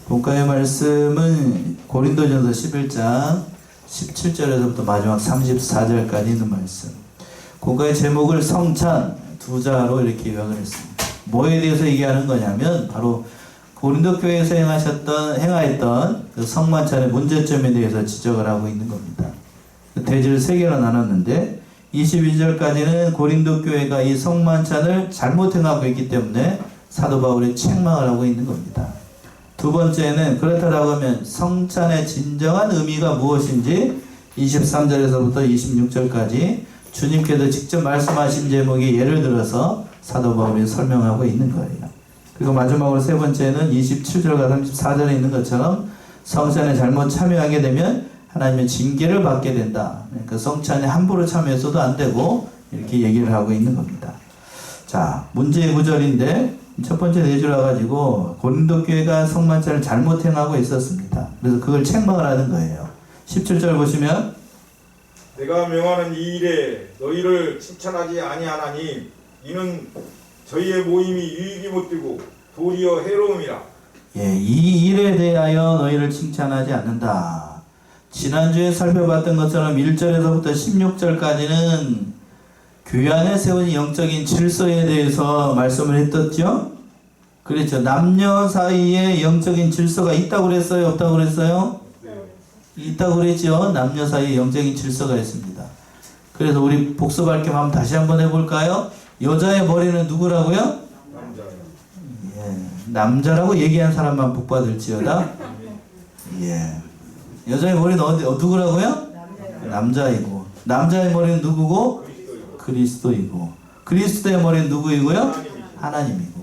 본과의 말씀은 고린도전서 11장 17절에서부터 마지막 34절까지 있는 말씀. 본과의 제목을 성찬 두 자로 이렇게 요약을 했습니다. 뭐에 대해서 얘기하는 거냐면 바로 고린도 교회에서 행하였던 그 성만찬의 문제점에 대해서 지적을 하고 있는 겁니다. 대지를 세 개로 나눴는데 22절까지는 고린도 교회가 이 성만찬을 잘못 행하고 있기 때문에 사도 바울이 책망을 하고 있는 겁니다. 두 번째는 그렇다고 하면 성찬의 진정한 의미가 무엇인지 23절에서부터 26절까지 주님께서 직접 말씀하신 제목이 예를 들어서 사도 바울이 설명하고 있는 거예요. 그리고 마지막으로 세 번째는 27절과 34절에 있는 것처럼 성찬에 잘못 참여하게 되면 하나님의 징계를 받게 된다. 그러니까 성찬에 함부로 참여해서도 안 되고 이렇게 얘기를 하고 있는 겁니다. 자, 문제의 구절인데 첫 번째 내주라 가지고 고린도 교회가 성만찬을 잘못 행하고 있었습니다. 그래서 그걸 책망을 하는 거예요. 17절 보시면 내가 명하는 이 일에 너희를 칭찬하지 아니하나니 이는 저희의 모임이 유익이 못되고 도리어 해로움이라. 예, 이 일에 대하여 너희를 칭찬하지 않는다. 지난주에 살펴봤던 것처럼 1절에서부터 16절까지는 교회 안에 세운 영적인 질서에 대해서 말씀을 했었죠. 그렇죠. 남녀 사이에 영적인 질서가 있다고 그랬어요? 없다고 그랬어요? 네. 있다고 그랬죠. 남녀 사이에 영적인 질서가 있습니다. 그래서 우리 복습할 겸 한번 다시 한번 해볼까요? 여자의 머리는 누구라고요? 남자예요. 예, 남자라고 얘기한 사람만 복받을지어다. 예, 여자의 머리는 누구라고요? 남자이고, 남자의 머리는 누구고? 그리스도이고, 그리스도의 머리는 누구이고요? 하나님이고.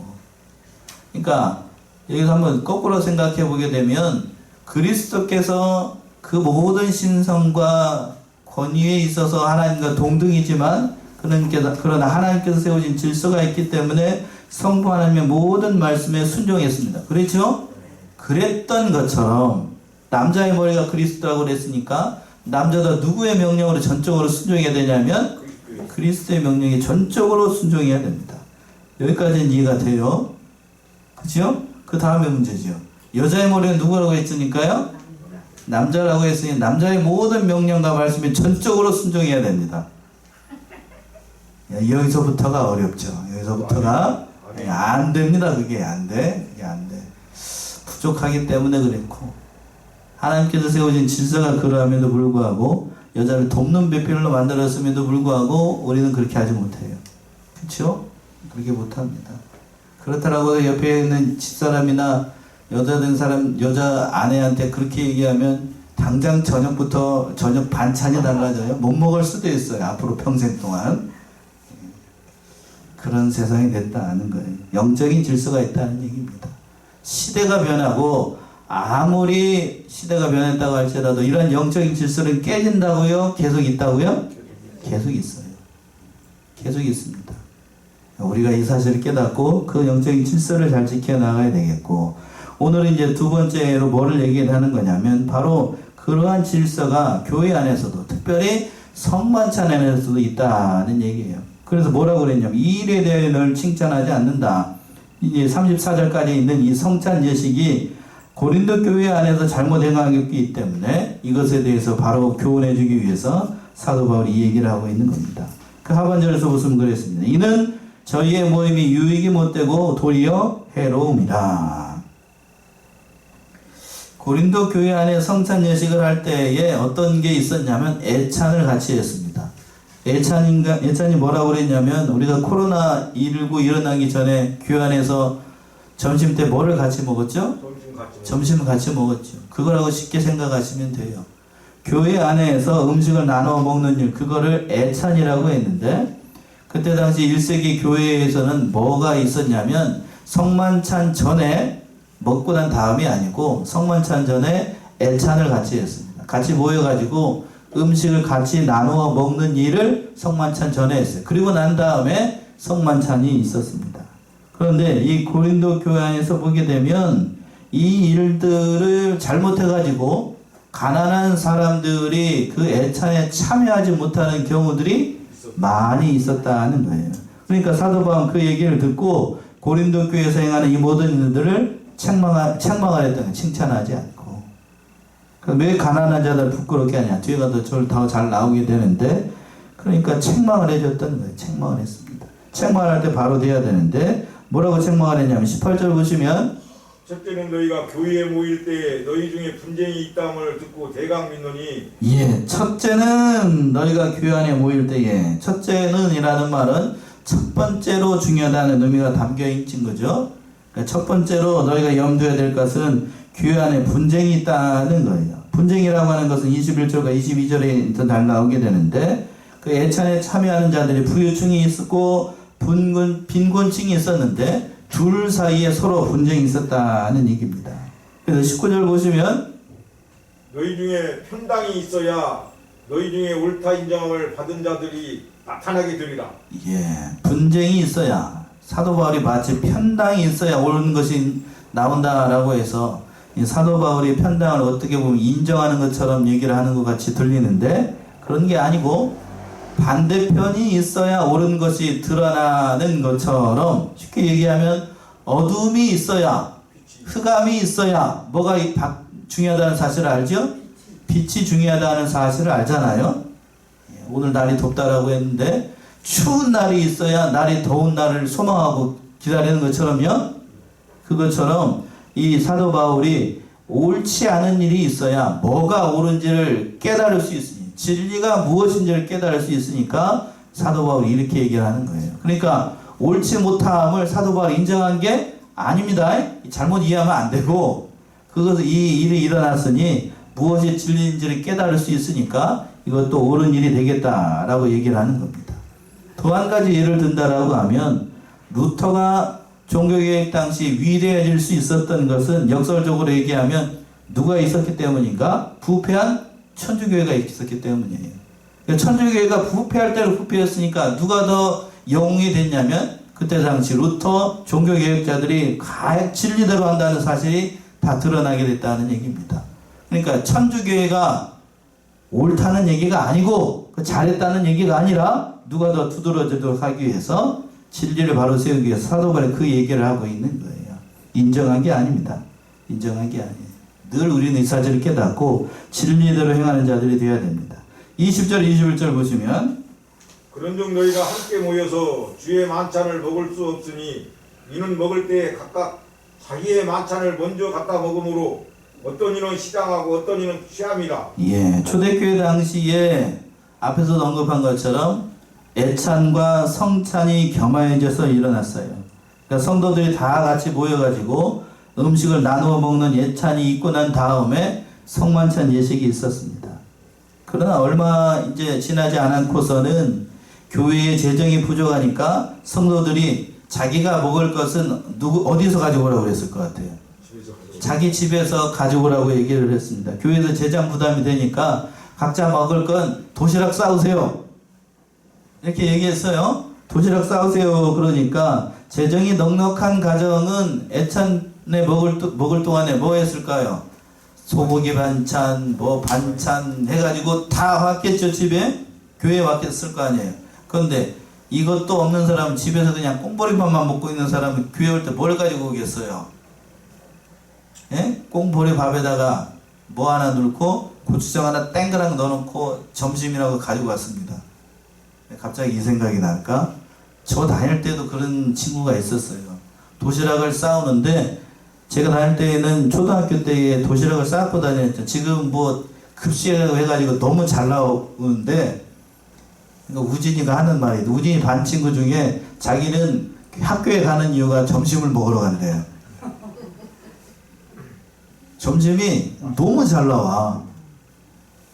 그러니까 여기서 한번 거꾸로 생각해 보게 되면 그리스도께서 그 모든 신성과 권위에 있어서 하나님과 동등이지만 그러나 하나님께서 세우신 질서가 있기 때문에 성부 하나님의 모든 말씀에 순종했습니다. 그렇죠? 그랬던 것처럼 남자의 머리가 그리스도라고 그랬으니까 남자도 누구의 명령으로 전적으로 순종해야 되냐면 그리스도의 명령에 전적으로 순종해야 됩니다. 여기까지는 이해가 돼요. 그죠? 그 다음에 문제죠. 여자의 머리는 누구라고 했으니까요? 남자라고 했으니 남자의 모든 명령과 말씀에 전적으로 순종해야 됩니다. 여기서부터가 어렵죠. 여기서부터가 안 됩니다. 그게 안 돼. 그게 안 돼. 부족하기 때문에 그랬고 하나님께서 세우신 질서가 그러함에도 불구하고 여자를 돕는 배필로 만들었음에도 불구하고 우리는 그렇게 하지 못해요. 그렇죠? 그렇게 못합니다. 그렇다라고 옆에 있는 집사람이나 여자 된 사람, 여자 아내한테 그렇게 얘기하면 당장 저녁부터 저녁 반찬이 달라져요. 못 먹을 수도 있어요. 앞으로 평생 동안. 그런 세상이 됐다는 거예요. 영적인 질서가 있다는 얘기입니다. 시대가 변하고 아무리 시대가 변했다고 할지라도 이런 영적인 질서는 깨진다고요? 계속 있다고요? 계속 있어요. 계속 있습니다. 우리가 이 사실을 깨닫고 그 영적인 질서를 잘 지켜나가야 되겠고 오늘은 이제 두 번째로 뭐를 얘기하는 거냐면 바로 그러한 질서가 교회 안에서도 특별히 성만찬 안에서도 있다는 얘기예요. 그래서 뭐라고 그랬냐면 이 일에 대해 널 칭찬하지 않는다. 이제 34절까지 있는 이 성찬 예식이 고린도 교회 안에서 잘못 행하기 때문에 이것에 대해서 바로 교훈해 주기 위해서 사도 바울이 이 얘기를 하고 있는 겁니다. 그 하반절에서 무슨 그랬습니다. 이는 저희의 모임이 유익이 못되고 도리어 해로움이라. 고린도 교회 안에 성찬 예식을 할 때에 어떤 게 있었냐면 애찬을 같이 했습니다. 애찬이 뭐라고 그랬냐면 우리가 코로나19 일어나기 전에 교회 안에서 점심 때 뭐를 같이 먹었죠? 점심을 같이 먹었죠. 그거라고 쉽게 생각하시면 돼요. 교회 안에서 음식을 나눠 먹는 일, 그거를 애찬이라고 했는데 그때 당시 1세기 교회에서는 뭐가 있었냐면 성만찬 전에 먹고 난 다음이 아니고 성만찬 전에 애찬을 같이 했습니다. 같이 모여가지고 음식을 같이 나누어 먹는 일을 성만찬 전에 했어요. 그리고 난 다음에 성만찬이 있었습니다. 그런데 이 고린도 교회 안에서 보게 되면 이 일들을 잘못해가지고 가난한 사람들이 그 애찬에 참여하지 못하는 경우들이 많이 있었다는 거예요. 그러니까 사도 바울은 그 얘기를 듣고 고린도 교회에서 행하는 이 모든 일들을 책망을 했던 거예요. 칭찬하지 않고. 그럼 왜 가난한 자들 부끄럽게 하냐? 뒤에 가도 더 잘 나오게 되는데, 그러니까 책망을 해줬던 거예요. 책망을 했습니다. 책망을 할 때 바로 돼야 되는데, 뭐라고 책망을 했냐면 18절 보시면, 첫째는 너희가 교회에 모일 때 너희 중에 분쟁이 있다함을 듣고 대강 믿노니. 예, 첫째는 너희가 교회 안에 모일 때에, 첫째는 이라는 말은 첫 번째로 중요하다는 의미가 담겨 있는 거죠. 그러니까 첫 번째로 너희가 염두해야 될 것은 교회 안에 분쟁이 있다는 거예요. 분쟁이라고 하는 것은 21절과 22절에 더 잘 나오게 되는데, 그 애찬에 참여하는 자들이 부유층이 있었고 빈곤층이 있었는데 둘 사이에 서로 분쟁이 있었다는 얘기입니다. 그래서 19절 보시면 너희 중에 편당이 있어야 너희 중에 옳다 인정함을 받은 자들이 나타나게 되리라. 예, 분쟁이 있어야, 사도 바울이 마치 편당이 있어야 옳은 것이 나온다라고 해서 이 사도 바울이 편당을 어떻게 보면 인정하는 것처럼 얘기를 하는 것 같이 들리는데, 그런 게 아니고 반대편이 있어야 옳은 것이 드러나는 것처럼, 쉽게 얘기하면 어둠이 있어야, 흑암이 있어야 뭐가 중요하다는 사실을 알죠? 빛이 중요하다는 사실을 알잖아요. 오늘 날이 덥다라고 했는데 추운 날이 있어야 날이 더운 날을 소망하고 기다리는 것처럼요. 그것처럼 이 사도 바울이 옳지 않은 일이 있어야 뭐가 옳은지를 깨달을 수 있으니, 진리가 무엇인지를 깨달을 수 있으니까 사도 바울이 이렇게 얘기를 하는 거예요. 그러니까 옳지 못함을 사도 바울이 인정한 게 아닙니다. 잘못 이해하면 안 되고, 그것은 이 일이 일어났으니 무엇이 진리인지를 깨달을 수 있으니까 이것도 옳은 일이 되겠다라고 얘기를 하는 겁니다. 또 한 가지 예를 든다라고 하면, 루터가 종교개혁 당시 위대해질 수 있었던 것은 역설적으로 얘기하면 누가 있었기 때문인가? 부패한 천주교회가 있었기 때문이에요. 천주교회가 부패할 대로 부패했으니까 누가 더 영웅이 됐냐면, 그때 당시 루터 종교개혁자들이 진리대로 한다는 사실이 다 드러나게 됐다는 얘기입니다. 그러니까 천주교회가 옳다는 얘기가 아니고 잘했다는 얘기가 아니라 누가 더 두드러지도록 하기 위해서, 진리를 바로 세우기 위해서 사도 바울이 그 얘기를 하고 있는 거예요. 인정한 게 아닙니다. 인정한 게 아니에요. 늘 우리는 이 사실을 깨닫고 진리대로 행하는 자들이 되어야 됩니다. 20절 21절 보시면, 그런즉 너희가 함께 모여서 주의 만찬을 먹을 수 없으니 이는 먹을 때 각각 자기의 만찬을 먼저 갖다 먹으므로 어떤 이는 시장하고 어떤 이는 취함이라. 예, 초대교회 당시에 앞에서 언급한 것처럼 애찬과 성찬이 겸하여져서 일어났어요. 그러니까 성도들이 다 같이 모여가지고 음식을 나누어 먹는 예찬이 있고 난 다음에 성만찬 예식이 있었습니다. 그러나 얼마 이제 지나지 않고서는 교회의 재정이 부족하니까 성도들이 자기가 먹을 것은 어디서 가져오라고 그랬을 것 같아요? 자기 집에서 가져오라고 얘기를 했습니다. 교회에서 재정 부담이 되니까 각자 먹을 건 도시락 싸우세요, 이렇게 얘기했어요. 도시락 싸우세요. 그러니까 재정이 넉넉한 가정은 애찬에 먹을 동안에 뭐 했을까요? 소고기 반찬, 뭐 반찬 해가지고 다 왔겠죠. 집에 교회에 왔겠을 거 아니에요. 그런데 이것도 없는 사람은, 집에서 그냥 꽁보리밥만 먹고 있는 사람은 교회 올 때 뭘 가지고 오겠어요? 예? 꽁보리 밥에다가 뭐 하나 넣고 고추장 하나 땡그랑 넣어놓고 점심이라고 가지고 왔습니다. 갑자기 이 생각이 날까? 저 다닐 때도 그런 친구가 있었어요. 도시락을 싸우는데, 제가 다닐 때에는 초등학교 때에 도시락을 싸고 다녔죠. 지금 뭐 급식해가지고 너무 잘 나오는데, 그러니까 우진이가 하는 말이, 우진이 반 친구 중에 자기는 학교에 가는 이유가 점심을 먹으러 간대요. 점심이 너무 잘 나와.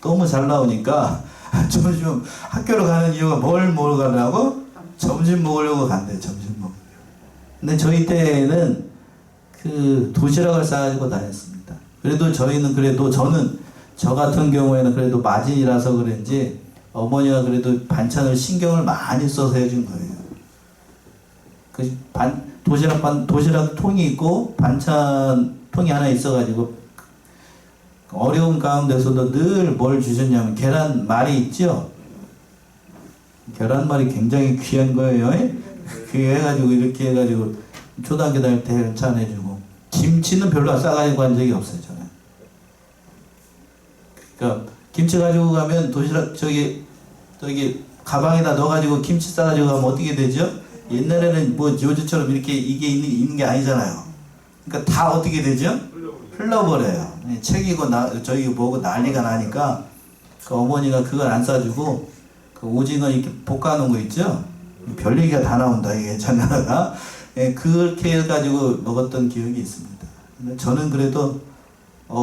너무 잘 나오니까 점심 학교로 가는 이유가 뭘 먹으러 가려고? 점심 먹으려고 간대. 점심 먹으려고. 근데 저희 때는 그 도시락을 싸가지고 다녔습니다. 그래도 저는 저 같은 경우에는 그래도 마진이라서 그런지 어머니가 그래도 반찬을 신경을 많이 써서 해준 거예요. 도시락 통이 있고 반찬 통이 하나 있어가지고 어려운 가운데서도 늘 뭘 주셨냐면 계란말이 있죠? 계란말이 굉장히 귀한 거예요. 귀해가지고 이렇게 해가지고 초등학교 다닐 때 반찬 해주고, 김치는 별로 싸가지고 간 적이 없어요, 저는. 그러니까 김치 가지고 가면 도시락 저기 가방에다 넣어가지고 김치 싸가지고 가면 어떻게 되죠? 옛날에는 뭐 요즘처럼 이렇게 이게 있는 게 아니잖아요. 그러니까 다 어떻게 되죠? 흘러버려요. 책이고 저기 뭐고 난리가 나니까 그 어머니가 그걸 안 싸주고 그 오징어 이렇게 볶아놓은 거 있죠? 별 얘기가 다 나온다 이게 전화가. 예, 그렇게 해가지고 먹었던 기억이 있습니다. 근데 저는 그래도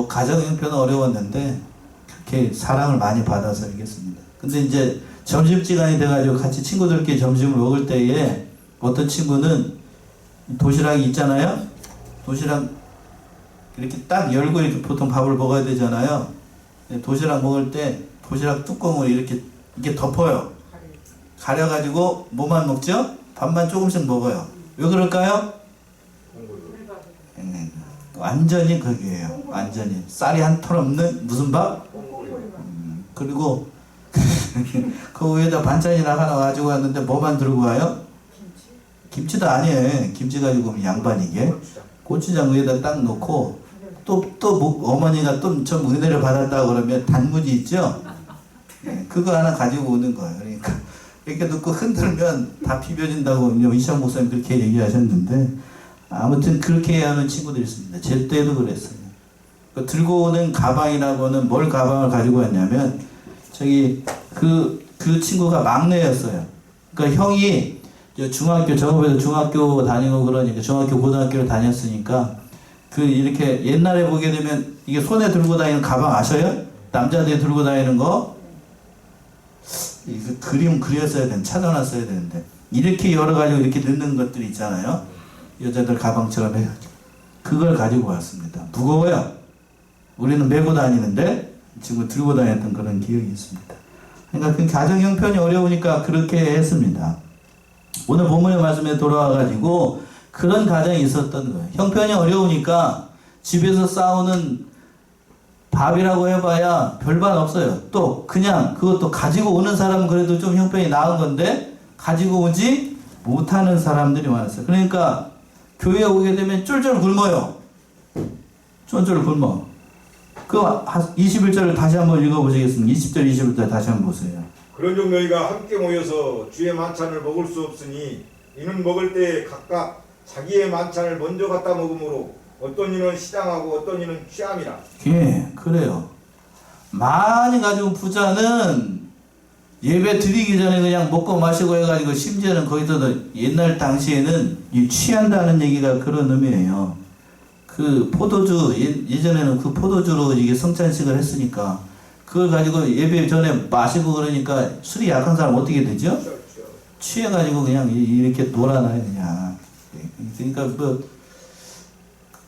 가정 형편은 어려웠는데 그렇게 사랑을 많이 받아서 알겠습니다. 근데 이제 점심시간이 돼가지고 같이 친구들끼리 점심을 먹을 때에 어떤 친구는 도시락이 있잖아요. 도시락 이렇게 딱 열고 이렇게 보통 밥을 먹어야 되잖아요. 도시락 먹을 때 도시락 뚜껑을 이렇게 덮어요. 가려가지고 뭐만 먹죠? 밥만 조금씩 먹어요. 왜 그럴까요? 완전히 거기에요. 완전히 쌀이 한 톨 없는 무슨 밥? 그리고 그 위에다 반찬이나 하나 가지고 왔는데 뭐만 들고 가요? 김치도 아니에요. 김치 가지고 오면 양반이게 고추장 위에다 딱 놓고 또 뭐 어머니가 좀 은혜를 받았다고 그러면 단무지 있죠? 그거 하나 가지고 오는 거예요. 그러니까 이렇게 놓고 흔들면 다 비벼진다고 이시영 목사님 그렇게 얘기하셨는데 아무튼 그렇게 하는 친구들이 있습니다. 제 때도 그랬어요. 들고 오는 가방이라고는 뭘 가방을 가지고 왔냐면 그 친구가 막내였어요. 그러니까 형이 저거보다 중학교 다니고 그러니까 중학교 고등학교를 다녔으니까 이렇게 옛날에 보게 되면 이게 손에 들고 다니는 가방 아셔요? 남자들이 들고 다니는 거 이거 그림 그렸어야 되는데 찾아놨어야 되는데 이렇게 열어가지고 이렇게 넣는 것들이 있잖아요. 여자들 가방처럼 해가지고 그걸 가지고 왔습니다. 무거워요. 우리는 메고 다니는데 지금 들고 다녔던 그런 기억이 있습니다. 그러니까 그 가정 형편이 어려우니까 그렇게 했습니다. 오늘 본문의 말씀에 돌아와가지고 그런 가정이 있었던 거예요. 형편이 어려우니까 집에서 싸우는 밥이라고 해봐야 별반 없어요. 또 그냥 그것도 가지고 오는 사람은 그래도 좀 형편이 나은 건데 가지고 오지 못하는 사람들이 많았어요. 그러니까 교회에 오게 되면 쫄쫄 굶어요. 쫄쫄 굶어. 그 21절을 다시 한번 읽어보시겠습니다. 20절 21절 다시 한번 보세요. 그런즉 너희가 함께 모여서 주의 만찬을 먹을 수 없으니 이는 먹을 때 각각 자기의 만찬을 먼저 갖다 먹으므로 어떤 이는 시장하고 어떤 이는 취함이라. 예, 그래요. 많이 가지고 부자는 예배 드리기 전에 그냥 먹고 마시고 해가지고 심지어는 거기서도 옛날 당시에는 취한다는 얘기가 그런 의미예요. 그 포도주 예전에는 그 포도주로 이게 성찬식을 했으니까 그걸 가지고 예배 전에 마시고 그러니까 술이 약한 사람 어떻게 되죠? 취해가지고 그냥 이렇게 놀아나요 그냥. 그러니까 뭐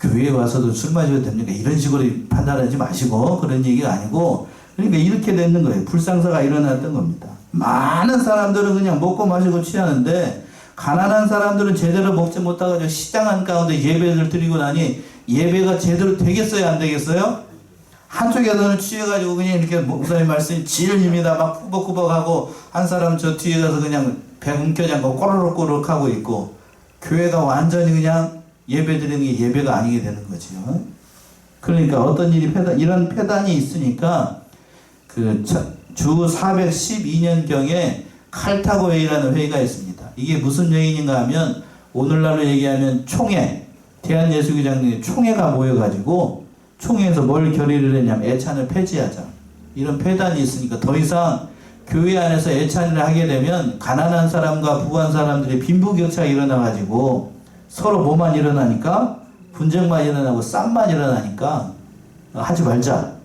교회에 와서도 술 마셔도 됩니까? 이런 식으로 판단하지 마시고 그런 얘기가 아니고 그러니까 이렇게 되는 거예요. 불상사가 일어났던 겁니다. 많은 사람들은 그냥 먹고 마시고 취하는데 가난한 사람들은 제대로 먹지 못하고 시장 한가운데 예배를 드리고 나니 예배가 제대로 되겠어요? 안 되겠어요? 한쪽에서는 취해가지고 그냥 이렇게 목사님 말씀이 지을입니다. 막 꾸벅꾸벅하고 한 사람 저 뒤에 가서 그냥 배 움켜잡고 꼬르륵꼬르륵 하고 있고 교회가 완전히 그냥 예배 드리는 게 예배가 아니게 되는 거죠. 그러니까 어떤 일이 이런 폐단이 있으니까 주 412년경에 칼타고 회의라는 회의가 있습니다. 이게 무슨 회의인가 하면 오늘날로 얘기하면 총회, 대한예수교장님의 총회가 모여가지고 총회에서 뭘 결의를 했냐면 애찬을 폐지하자. 이런 폐단이 있으니까 더 이상 교회 안에서 애찬을 하게 되면 가난한 사람과 부한 사람들이 빈부격차가 일어나가지고 서로 뭐만 일어나니까 분쟁만 일어나고 쌈만 일어나니까 하지 말자.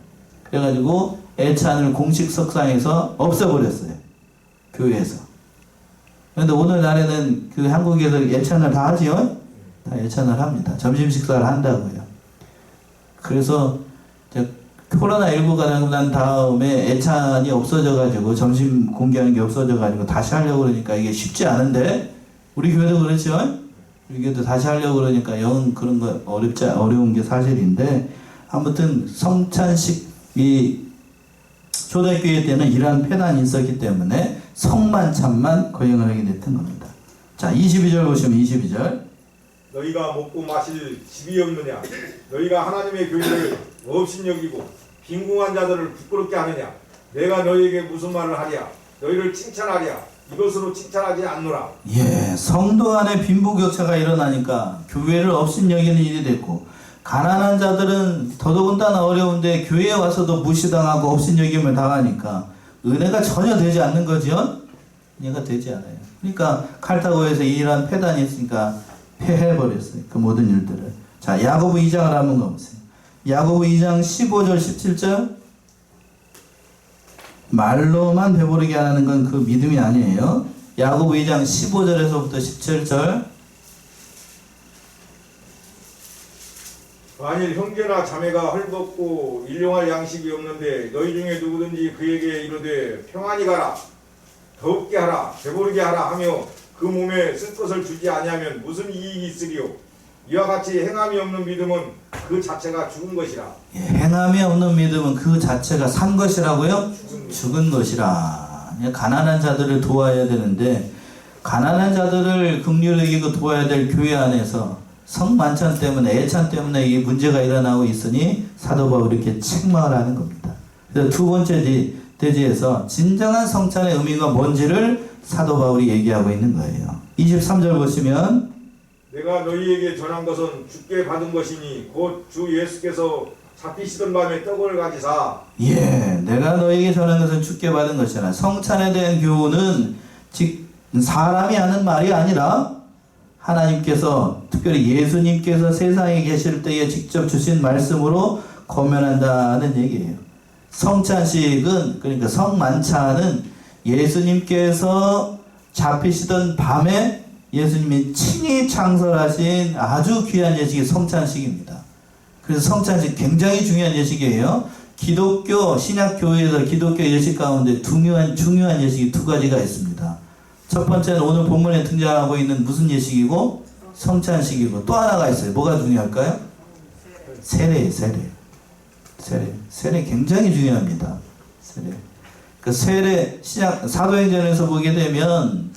그래가지고 애찬을 공식 석상에서 없애버렸어요. 교회에서. 그런데 오늘날에는 그 한국에서 애찬을 다 하지요? 다 애찬을 합니다. 점심 식사를 한다고요. 그래서 코로나19가 난 다음에 애찬이 없어져가지고 점심 공개하는 게 없어져가지고 다시 하려고 그러니까 이게 쉽지 않은데 우리 교회도 그렇죠? 우리 교회도 다시 하려고 그러니까 영 그런 거 어려운 게 사실인데 아무튼 성찬식 초대교회 때는 이러한 폐단이 있었기 때문에 성만찬만 거행을 하게 됐던 겁니다. 자 22절 보시면 22절 너희가 먹고 마실 집이 없느냐? 너희가 하나님의 교회를 업신여기고 빈궁한 자들을 부끄럽게 하느냐? 내가 너희에게 무슨 말을 하랴? 너희를 칭찬하랴? 이것으로 칭찬하지 않노라. 예, 성도 안에 빈부격차가 일어나니까 교회를 업신여기는 일이 됐고, 가난한 자들은 더더군다나 어려운데 교회에 와서도 무시당하고 업신여김을 당하니까 은혜가 전혀 되지 않는 거지요? 은혜가 되지 않아요. 그러니까 칼타고에서 이러한 폐단이 있으니까 폐해버렸어요. 그 모든 일들을. 자, 야고보 2장을 한번 가보세요. 야고보 2장 15절 17절. 말로만 배부르게 하는 건 그 믿음이 아니에요. 야고보 2장 15절에서부터 17절. 만일 형제나 자매가 헐벗고 일용할 양식이 없는데 너희 중에 누구든지 그에게 이르되 평안히 가라, 더웁게 하라, 배부르게 하라 하며 그 몸에 쓸 것을 주지 아니하면 무슨 이익이 있으리요? 이와 같이 행함이 없는 믿음은 그 자체가 죽은 것이라. 예, 행함이 없는 믿음은 그 자체가 산 것이라고요? 죽은 것이라. 예, 가난한 자들을 도와야 되는데, 가난한 자들을 긍휼히 여기고 도와야 될 교회 안에서 성만찬 때문에, 애찬 때문에 이 문제가 일어나고 있으니 사도 바울이 이렇게 책망을 하는 겁니다. 그래서 두 번째 대지에서 진정한 성찬의 의미가 뭔지를 사도 바울이 얘기하고 있는 거예요. 23절 보시면, 내가 너희에게 전한 것은 주께 받은 것이니 곧 주 예수께서 잡히시던 밤에 떡을 가지사. 예, 내가 너에게 전한 것은 주께 받은 것이라. 성찬에 대한 교훈은 즉 사람이 하는 말이 아니라 하나님께서, 특별히 예수님께서 세상에 계실 때에 직접 주신 말씀으로 권면한다는 얘기예요. 성찬식은, 그러니까 성만찬은 예수님께서 잡히시던 밤에 예수님이 친히 창설하신 아주 귀한 예식이 성찬식입니다. 그래서 성찬식 굉장히 중요한 예식이에요. 기독교 신약교회에서 기독교 예식 가운데 중요한 예식이 두 가지가 있습니다. 첫 번째는 오늘 본문에 등장하고 있는 무슨 예식이고? 성찬식이고, 또 하나가 있어요. 뭐가 중요할까요? 세례 굉장히 중요합니다. 세례. 그 세례 사도행전에서 보게 되면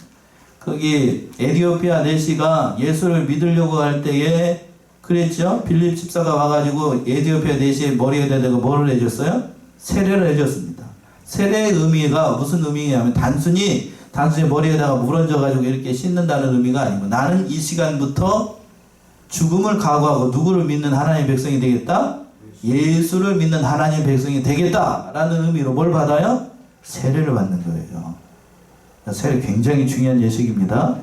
거기 에디오피아 내시가 예수를 믿으려고 할 때에 그랬죠. 빌립 집사가 와가지고 에디오피아 내시의 머리에 대고 뭐를 해줬어요? 세례를 해줬습니다. 세례의 의미가 무슨 의미냐면 단순히 머리에다가 물 얹어가지고 이렇게 씻는다는 의미가 아니고, 나는 이 시간부터 죽음을 각오하고 누구를 믿는 하나님의 백성이 되겠다? 예수를 믿는 하나님의 백성이 되겠다라는 의미로 뭘 받아요? 세례를 받는 거예요. 세례 굉장히 중요한 예식입니다.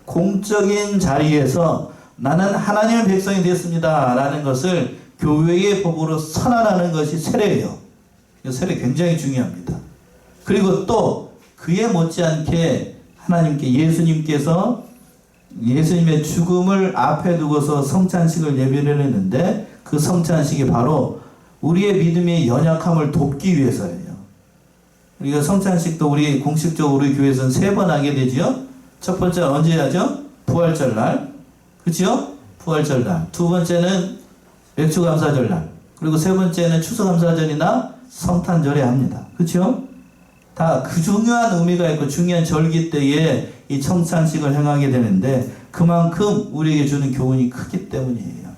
공적인 자리에서 나는 하나님의 백성이 됐습니다 라는 것을 교회의 법으로 선언하는 것이 세례예요. 세례 굉장히 중요합니다. 그리고 또 그에 못지않게 하나님께 예수님께서 예수님의 죽음을 앞에 두고서 성찬식을 예배를 했는데, 그 성찬식이 바로 우리의 믿음의 연약함을 돕기 위해서예요. 우리가 성찬식도 우리 공식적으로 우리 교회에서는 3번 하게 되죠. 첫 번째는 언제 하죠? 부활절 날. 그렇죠? 부활절 날. 두 번째는 맥주감사절 날. 그리고 세 번째는 추수감사절이나 성탄절에 합니다. 그렇죠? 다 그 중요한 의미가 있고 중요한 절기 때에 이 성찬식을 행하게 되는데, 그만큼 우리에게 주는 교훈이 크기 때문이에요.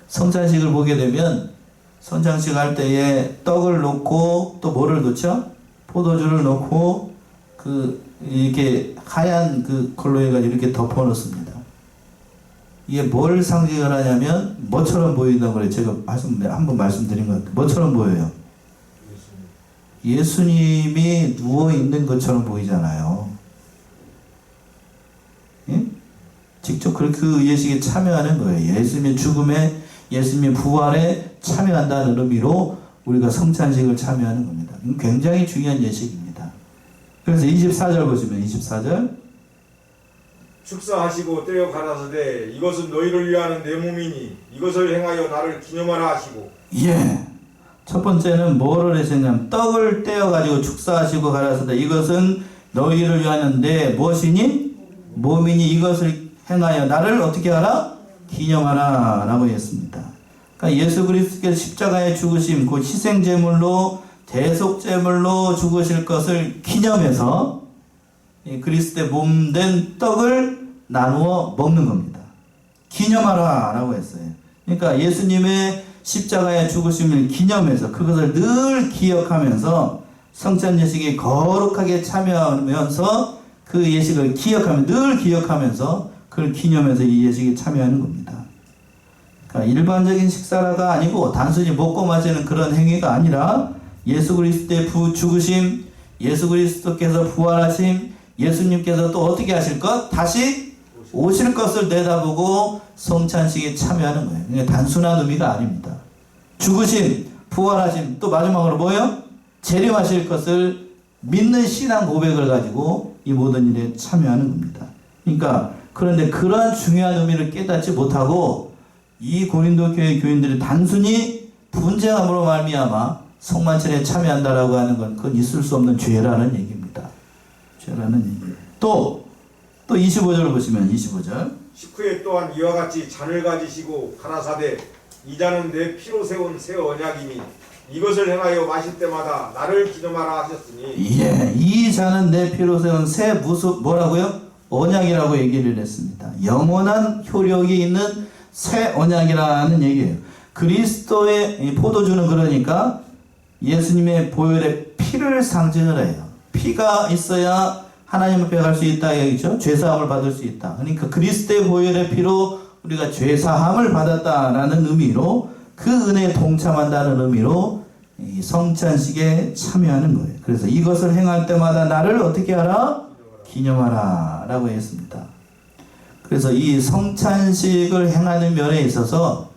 성찬식을 보게 되면 성찬식 할 때에 떡을 놓고 또 뭐를 놓죠? 포도주를 놓고 이렇게 하얀 걸로 해가지고 이렇게 덮어 놓습니다. 이게 뭘 상징을 하냐면 뭐처럼 보인다고 그래요. 제가 한번 말씀드린 것 같아요. 뭐처럼 보여요? 예수님이 누워 있는 것처럼 보이잖아요. 예? 직접 그 예식에 참여하는 거예요. 예수님의 죽음에, 예수님의 부활에 참여한다는 의미로 우리가 성찬식을 참여하는 겁니다. 굉장히 중요한 예식입니다. 그래서 24절 보시면 24절. 축사하시고 떼어 가라사대 이것은 너희를 위하는 내 몸이니 이것을 행하여 나를 기념하라 하시고. 예. 첫 번째는 뭐를 하셨냐면 떡을 떼어가지고 축사하시고 가라사대 이것은 너희를 위하는 내 무엇이니? 몸이니 이것을 행하여 나를 어떻게 하라? 기념하라 라고 했습니다. 그러니까 예수 그리스도께서 십자가에 죽으심, 그 희생제물로 대속제물로 죽으실 것을 기념해서 그리스도의 몸 된 떡을 나누어 먹는 겁니다. 기념하라 라고 했어요. 그러니까 예수님의 십자가의 죽으심을 기념해서 그것을 늘 기억하면서 성찬 예식에 거룩하게 참여하면서 그 예식을 늘 기억하면서 그걸 기념해서 이 예식에 참여하는 겁니다. 그러니까 일반적인 식사가 아니고 단순히 먹고 마시는 그런 행위가 아니라 예수 그리스도의 죽으심, 예수 그리스도께서 부활하심, 예수님께서 또 어떻게 하실 것? 다시 오실 것을 내다보고 성찬식에 참여하는 거예요. 그러니까 단순한 의미가 아닙니다. 죽으심, 부활하심, 또 마지막으로 뭐예요? 재림하실 것을 믿는 신앙 고백을 가지고 이 모든 일에 참여하는 겁니다. 그러니까 그런데 그러한 중요한 의미를 깨닫지 못하고 이 고린도 교회 교인들이 단순히 분쟁함으로 말미암아 성만찬에 참여한다라고 하는 건 그건 있을 수 없는 죄라는 얘기입니다. 죄라는 얘기. 또 25절을 보시면 25절. 식후에 또한 이와 같이 잔을 가지시고 가라사대 이 잔은 내 피로 세운 새 언약이니 이것을 행하여 마실 때마다 나를 기념하라 하셨으니 예, 이 잔은 내 피로 세운 새 뭐라고요? 언약이라고 얘기를 했습니다. 영원한 효력이 있는 새 언약이라는 얘기예요. 그리스도의 포도주는 그러니까 예수님의 보혈의 피를 상징을 해요. 피가 있어야 하나님 앞에 갈 수 있다 얘기죠. 죄사함을 받을 수 있다. 그러니까 그리스도의 보혈의 피로 우리가 죄사함을 받았다라는 의미로 그 은혜에 동참한다는 의미로 이 성찬식에 참여하는 거예요. 그래서 이것을 행할 때마다 나를 어떻게 하라? 기념하라 라고 했습니다. 그래서 이 성찬식을 행하는 면에 있어서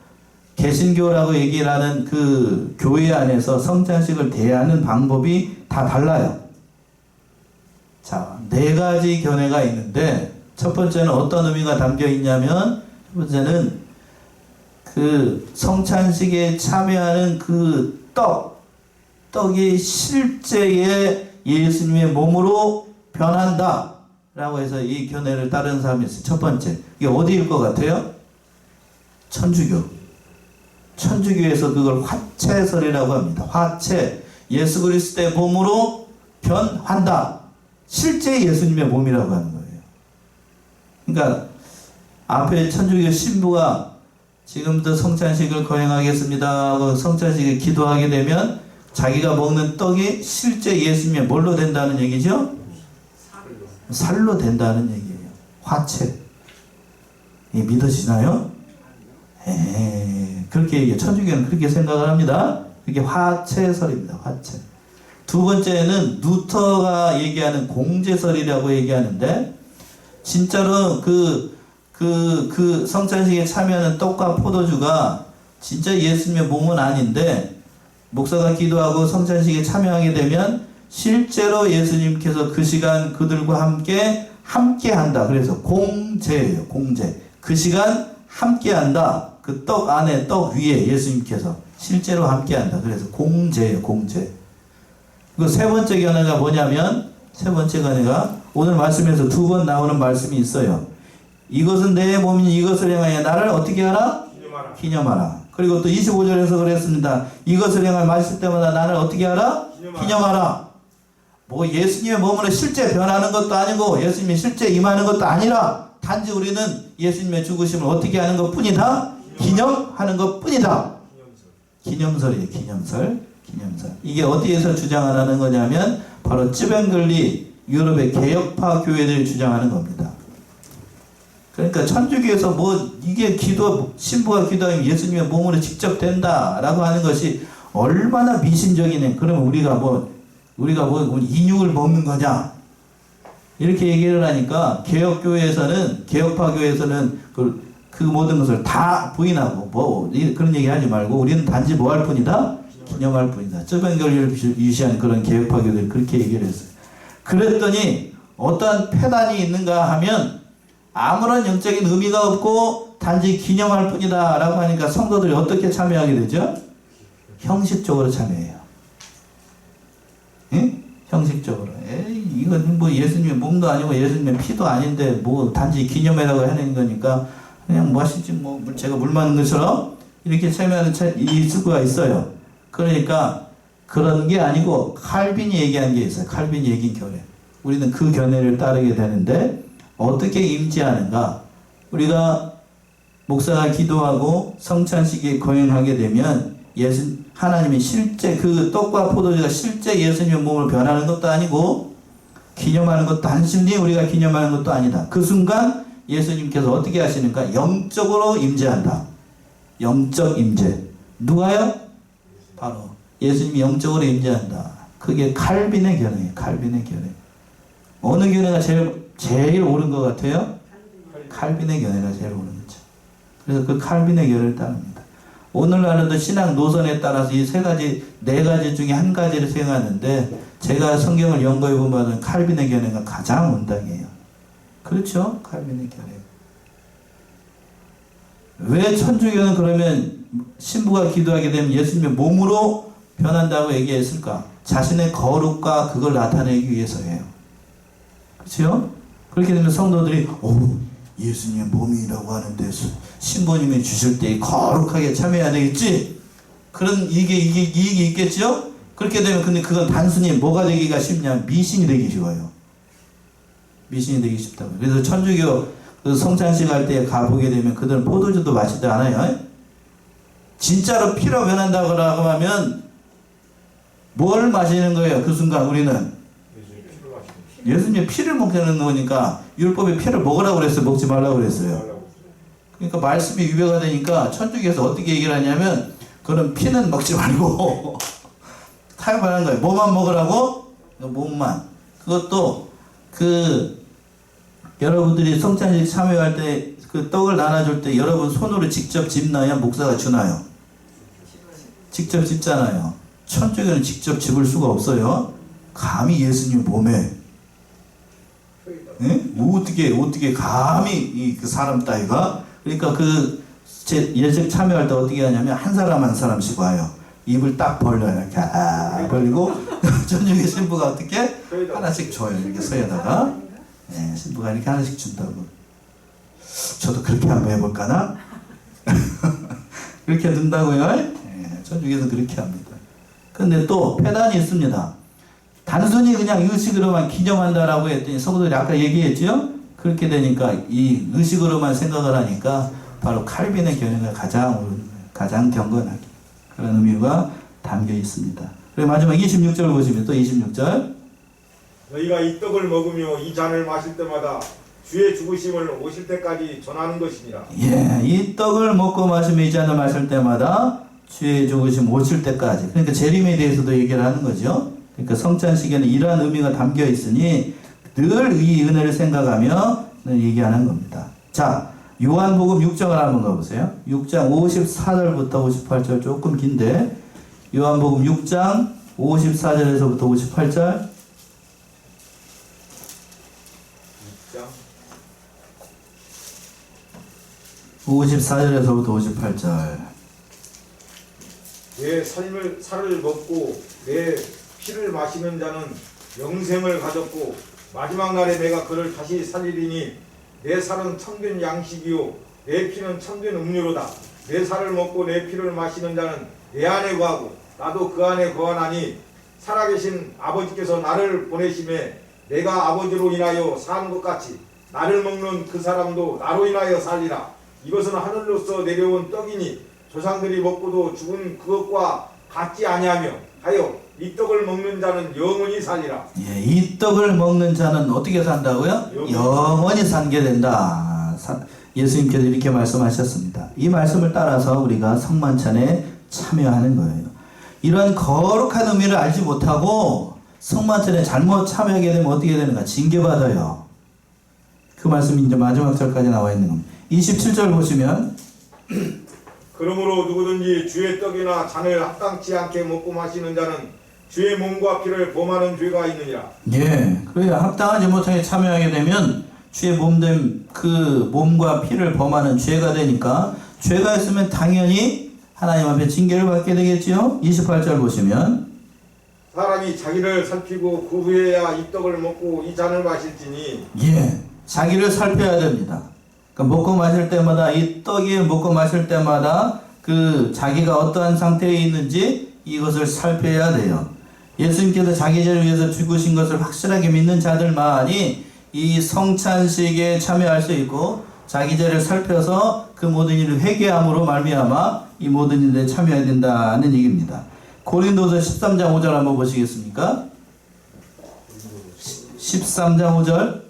개신교라고 얘기를 하는 그 교회 안에서 성찬식을 대하는 방법이 다 달라요. 자, 4가지 견해가 있는데 첫 번째는 어떤 의미가 담겨 있냐면 첫 번째는 그 성찬식에 참여하는 그 떡이 실제의 예수님의 몸으로 변한다 라고 해서 이 견해를 따르는 사람이 있어요. 첫 번째, 이게 어디일 것 같아요? 천주교에서 그걸 화채설이라고 합니다. 화채, 예수 그리스도의 몸으로 변한다. 실제 예수님의 몸이라고 하는 거예요. 그러니까 앞에 천주교 신부가 지금부터 성찬식을 거행하겠습니다 하고 성찬식을 기도하게 되면 자기가 먹는 떡이 실제 예수님의 뭘로 된다는 얘기죠? 살로 된다는 얘기예요. 화채. 이 믿어지나요? 그렇게 얘기해요. 천주교는 그렇게 생각을 합니다. 그게 화채설입니다. 화채. 두 번째는 루터가 얘기하는 공제설이라고 얘기하는데 진짜로 그 성찬식에 참여하는 떡과 포도주가 진짜 예수님의 몸은 아닌데 목사가 기도하고 성찬식에 참여하게 되면 실제로 예수님께서 그 시간 그들과 함께 한다. 그래서 공제예요. 공제. 그 시간 함께 한다. 그 떡 안에 떡 위에 예수님께서 실제로 함께 한다. 그래서 공제예요. 공제. 그 세 번째 견해가 뭐냐면 세 번째 견해가 오늘 말씀에서 2번 나오는 말씀이 있어요. 이것은 내 몸이니 이것을 행하여 나를 어떻게 하라? 기념하라. 그리고 또 25절에서 그랬습니다. 이것을 행하여 마실 때마다 나를 어떻게 하라? 기념하라. 뭐 예수님의 몸으로 실제 변하는 것도 아니고 예수님이 실제 임하는 것도 아니라 단지 우리는 예수님의 죽으심을 어떻게 하는 것 뿐이다? 기념하는 것 뿐이다. 기념설이에요. 기념설. 이게 어디에서 주장하는 거냐면 바로 쯔뱅글리 유럽의 개혁파 교회들이 주장하는 겁니다. 그러니까 천주교에서 뭐 이게 신부가 기도하면 예수님의 몸으로 직접 된다라고 하는 것이 얼마나 미신적이네. 그러면 우리가 뭐 인육을 먹는 거냐? 이렇게 얘기를 하니까 개혁파 교회에서는 그 모든 것을 다 부인하고 그런 얘기 하지 말고 우리는 단지 뭐 할 뿐이다? 기념할 뿐이다. 쯔뱅글리를 유시한 그런 개혁파 교회들이 그렇게 얘기를 했어요. 그랬더니 어떠한 폐단이 있는가 하면 아무런 영적인 의미가 없고 단지 기념할 뿐이다 라고 하니까 성도들이 어떻게 참여하게 되죠? 형식적으로 참여해요. 응? 형식적으로. 이건 뭐 예수님의 몸도 아니고 예수님의 피도 아닌데 뭐 단지 기념회라고 하는 거니까 그냥 뭐 하시지 뭐 제가 물 마는 것처럼 이렇게 참여하는 이 수가 있어요. 그러니까 그런 게 아니고 칼빈이 얘기한 게 있어요. 칼빈이 얘기한 견해. 우리는 그 견해를 따르게 되는데 어떻게 임재하는가? 우리가 목사가 기도하고 성찬식에 거행하게 되면 하나님이 실제 그 떡과 포도주가 실제 예수님의 몸으로 변하는 것도 아니고 기념하는 것도 단순히 우리가 기념하는 것도 아니다. 그 순간 예수님께서 어떻게 하시는가? 영적으로 임재한다. 영적 임재. 누가요? 바로 예수님이 영적으로 임재한다. 그게 칼빈의 견해예요. 칼빈의 견해. 어느 견해가 제일 옳은 것 같아요? 칼빈의 견해가 제일 옳은 거죠. 그래서 그 칼빈의 견해를 따릅니다. 오늘날에도 신앙 노선에 따라서 이 네 가지 중에 한 가지를 생각하는데 제가 성경을 연구해 보면 칼빈의 견해가 가장 온당이에요. 그렇죠? 칼빈의 견해. 왜 천주교는 그러면 신부가 기도하게 되면 예수님의 몸으로 변한다고 얘기했을까? 자신의 거룩과 그걸 나타내기 위해서예요. 그렇죠? 그렇게 되면 성도들이 예수님의 몸이라고 하는데 신부님이 주실 때 거룩하게 참여해야 되겠지? 그런 이익이 있겠죠? 그렇게 되면 근데 그건 단순히 뭐가 되기가 쉽냐? 미신이 되기 쉬워요. 미신이 되기 쉽다고. 그래서 천주교 그 성찬식 할 때 가보게 되면 그들은 포도주도 마시지 않아요. 진짜로 피로 변한다고 하면 뭘 마시는 거예요? 그 순간 우리는 예수님의 피를 먹는 거니까 율법의 피를 먹으라고 그랬어요? 먹지 말라고 그랬어요? 그러니까 말씀이 위배가 되니까 천주교에서 어떻게 얘기를 하냐면 그런 피는 먹지 말고 타협하는 거예요. 뭐만 먹으라고? 몸만. 그것도 여러분들이 성찬식 참여할 때 그 떡을 나눠줄 때 여러분 손으로 직접 집나요? 목사가 주나요? 직접 집잖아요. 천주교는 직접 집을 수가 없어요. 감히 예수님 몸에 어떻게 감히 그 사람 따위가 그러니까 예식 참여할 때 어떻게 하냐면 한 사람씩 와요. 입을 딱 벌려요. 이렇게 벌리고 천주교 신부가 어떻게 하나씩 줘요. 이렇게 서에다가 신부가 이렇게 하나씩 준다고. 저도 그렇게 한번 해볼까나? 그렇게 둔다고요? 천주교에서 그렇게 합니다. 근데 또 폐단이 있습니다. 단순히 그냥 의식으로만 기념한다라고 했더니 성도들이 아까 얘기했죠? 그렇게 되니까 이 의식으로만 생각을 하니까 바로 칼빈의 견해가 가장 경건하게 그런 의미가 담겨 있습니다. 그리고 마지막 26절 보시면 또 26절 너희가 이 떡을 먹으며 이 잔을 마실 때마다 주의 죽으심을 오실 때까지 전하는 것이니라. 이 떡을 먹고 마시며 이 잔을 마실 때마다 주의 죽으심 오실 때까지. 그러니까 재림에 대해서도 얘기를 하는 거죠. 그러니까 성찬식에는 이러한 의미가 담겨 있으니 늘 이 은혜를 생각하며 얘기하는 겁니다. 자, 요한복음 6장을 한번 가보세요. 6장 54절부터 58절 조금 긴데 요한복음 6장 54절에서부터 58절 54절에서부터 58절 내 살을 먹고 내 피를 마시는 자는 영생을 가졌고 마지막 날에 내가 그를 다시 살리리니 내 살은 참된 양식이요 내 피는 참된 음료로다. 내 살을 먹고 내 피를 마시는 자는 내 안에 거하고 나도 그 안에 거하나니 살아계신 아버지께서 나를 보내심에 내가 아버지로 인하여 사는 것 같이 나를 먹는 그 사람도 나로 인하여 살리라. 이것은 하늘로서 내려온 떡이니 조상들이 먹고도 죽은 그것과 같지 아니하며 하여 이 떡을 먹는 자는 영원히 살리라. 이 떡을 먹는 자는 어떻게 산다고요? 영원히 살게 된다. 예수님께서 이렇게 말씀하셨습니다. 이 말씀을 따라서 우리가 성만찬에 참여하는 거예요. 이런 거룩한 의미를 알지 못하고 성만찬에 잘못 참여하게 되면 어떻게 되는가? 징계받아요. 그 말씀이 이제 마지막 절까지 나와 있는 겁니다. 27절 보시면 그러므로 누구든지 주의 떡이나 잔을 합당치 않게 먹고 마시는 자는 주의 몸과 피를 범하는 죄가 있느니라. 그래야 합당하지 못하게 참여하게 되면 주의 몸된 그 몸과 피를 범하는 죄가 되니까 죄가 있으면 당연히 하나님 앞에 징계를 받게 되겠지요. 28절 보시면 사람이 자기를 살피고 그 후에야 이 떡을 먹고 이 잔을 마실지니 자기를 살펴야 됩니다. 그러니까 먹고 마실 때마다 이 떡이 먹고 마실 때마다 그 자기가 어떠한 상태에 있는지 이것을 살펴야 돼요. 예수님께서 자기 죄를 위해서 죽으신 것을 확실하게 믿는 자들만이 이 성찬식에 참여할 수 있고 자기 죄를 살펴서 그 모든 일을 회개함으로 말미암아 이 모든 일에 참여해야 된다는 얘기입니다. 고린도서 13장 5절 한번 보시겠습니까? 13장 5절.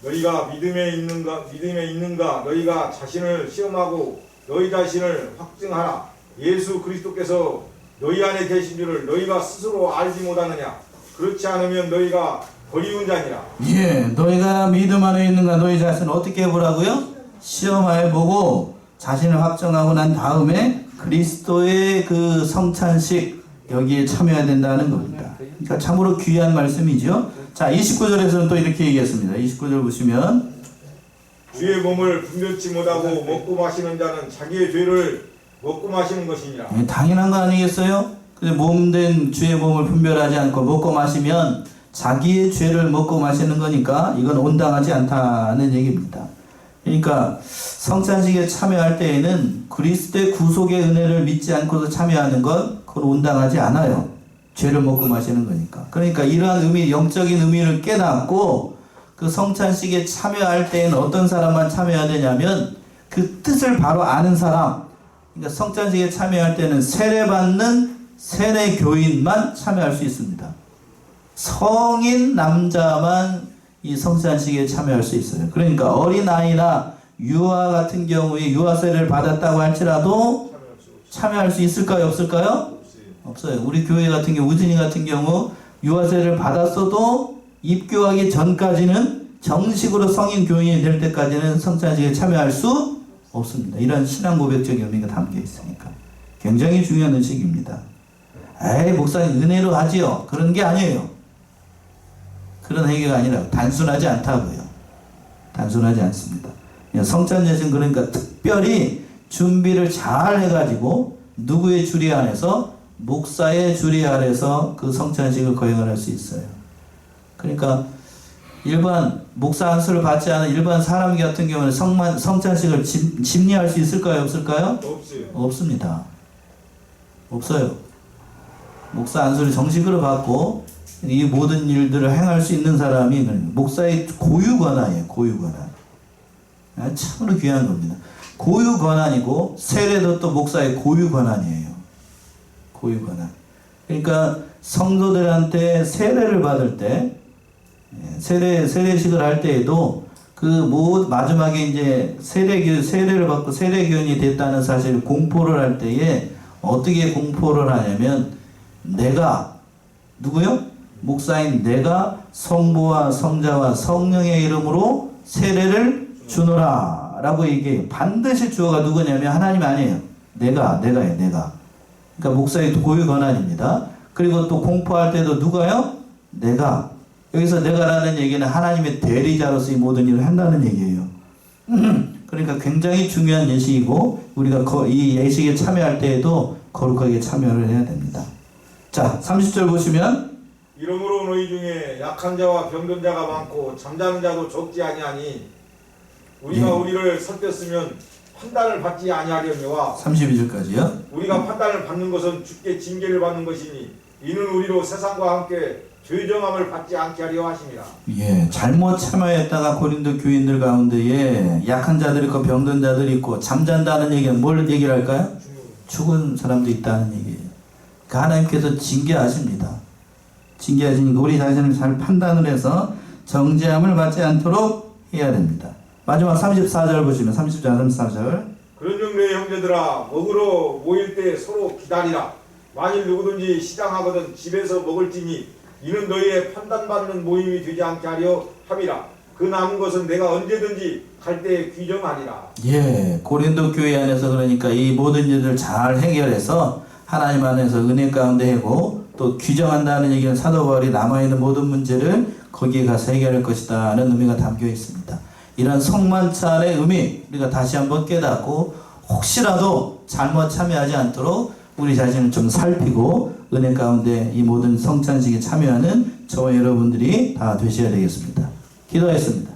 너희가 믿음에 있는가 너희가 자신을 시험하고 너희 자신을 확증하라. 예수 그리스도께서 너희 안에 계신 줄을 너희가 스스로 알지 못하느냐. 그렇지 않으면 너희가 버리운 자니라. 예, 너희가 믿음 안에 있는가 너희 자신을 어떻게 해보라고요? 시험하여 보고 자신을 확정하고 난 다음에 그리스도의 그 성찬식 여기에 참여해야 된다는 겁니다. 그러니까 참으로 귀한 말씀이죠. 자, 29절에서는 또 이렇게 얘기했습니다. 29절 보시면 주의 몸을 분별치 못하고 먹고 마시는 자는 자기의 죄를 먹고 마시는 것이니라. 예, 당연한 거 아니겠어요? 근데 몸된 주의 몸을 분별하지 않고 먹고 마시면 자기의 죄를 먹고 마시는 거니까 이건 온당하지 않다는 얘기입니다. 그러니까 성찬식에 참여할 때에는 그리스도의 구속의 은혜를 믿지 않고도 참여하는 건 그건 온당하지 않아요. 죄를 먹고 마시는 거니까. 그러니까 이러한 의미, 영적인 의미를 깨닫고 그 성찬식에 참여할 때에는 어떤 사람만 참여해야 되냐면 그 뜻을 바로 아는 사람. 그러니까 성찬식에 참여할 때는 세례받는 세례교인만 참여할 수 있습니다. 성인 남자만 이 성찬식에 참여할 수 있어요. 그러니까 어린아이나 유아 같은 경우에 유아세례를 받았다고 할지라도 참여할 수 있을까요? 없을까요? 없어요. 우리 교회 같은 경우, 우진이 같은 경우 유아세례를 받았어도 입교하기 전까지는 정식으로 성인 교인이 될 때까지는 성찬식에 참여할 수 없습니다. 이런 신앙 고백적 의미가 담겨 있으니까 굉장히 중요한 의식입니다. 에이, 목사님 은혜로 하지요. 그런 게 아니에요. 그런 행위가 아니라 단순하지 않다고요. 단순하지 않습니다. 성찬예식 그러니까 특별히 준비를 잘 해가지고 누구의 주리 안에서 목사의 주리 아래서 그 성찬식을 거행을 할 수 있어요. 그러니까 일반 목사 안수를 받지 않은 일반 사람 같은 경우는 성찬식을 집리할 수 있을까요? 없을까요? 없어요. 없습니다. 없어요. 목사 안수를 정식으로 받고 이 모든 일들을 행할 수 있는 사람이 목사의 고유 권한이에요. 고유 권한. 참으로 귀한 겁니다. 고유 권한이고 세례도 또 목사의 고유 권한이에요. 고유 권한. 그러니까 성도들한테 세례를 받을 때 세례식을 할 때에도 마지막에 이제 세례를 받고 세례교인이 됐다는 사실을 공포를 할 때에 어떻게 공포를 하냐면 내가 누구요? 목사인 내가 성부와 성자와 성령의 이름으로 세례를 주노라 라고 얘기해요. 반드시 주어가 누구냐면 하나님 아니에요. 내가예요. 내가. 그러니까 목사의 고유 권한입니다. 그리고 또 공포할 때도 누가요? 내가. 여기서 내가라는 얘기는 하나님의 대리자로서 이 모든 일을 한다는 얘기예요. 그러니까 굉장히 중요한 예식이고 우리가 이 예식에 참여할 때에도 거룩하게 참여를 해야 됩니다. 자, 30절 보시면 이러므로 너희 중에 약한 자와 병든 자가 많고 잠자는 자도 적지 아니하니 우리가 우리를 살폈으면 판단을 받지 아니하려니와 32절까지요. 우리가 판단을 받는 것은 주께 징계를 받는 것이니 이는 우리로 세상과 함께 죄정함을 받지 않게 하려 하심이라. 예, 잘못 참여했다가 고린도 교인들 가운데에 약한 자들이 있고 병든 자들이 있고 잠잔다는 얘기는 뭘 얘기를 할까요? 죽은 사람도 있다는 얘기예요. 그 하나님께서 징계하십니다. 징계하시니까 우리 자신을 잘 판단을 해서 정죄함을 받지 않도록 해야 됩니다. 마지막 34절 보시면 34절 34절 그런즉 내 형제들아 먹으러 모일 때 서로 기다리라. 만일 누구든지 시장하거든 집에서 먹을지니 이는 너희의 판단받는 모임이 되지 않게 하려 함이라. 그 남은 것은 내가 언제든지 갈 때에 규정하리라. 예, 고린도 교회 안에서 그러니까 이 모든 일을 잘 해결해서 하나님 안에서 은혜 가운데 하고 또 규정한다는 얘기는 사도 바울이 남아있는 모든 문제를 거기에 가서 해결할 것이다 는 의미가 담겨 있습니다. 이런 성만찬의 의미 우리가 다시 한번 깨닫고 혹시라도 잘못 참여하지 않도록 우리 자신을 좀 살피고 은혜 가운데 이 모든 성찬식에 참여하는 저와 여러분들이 다 되셔야 되겠습니다. 기도하겠습니다.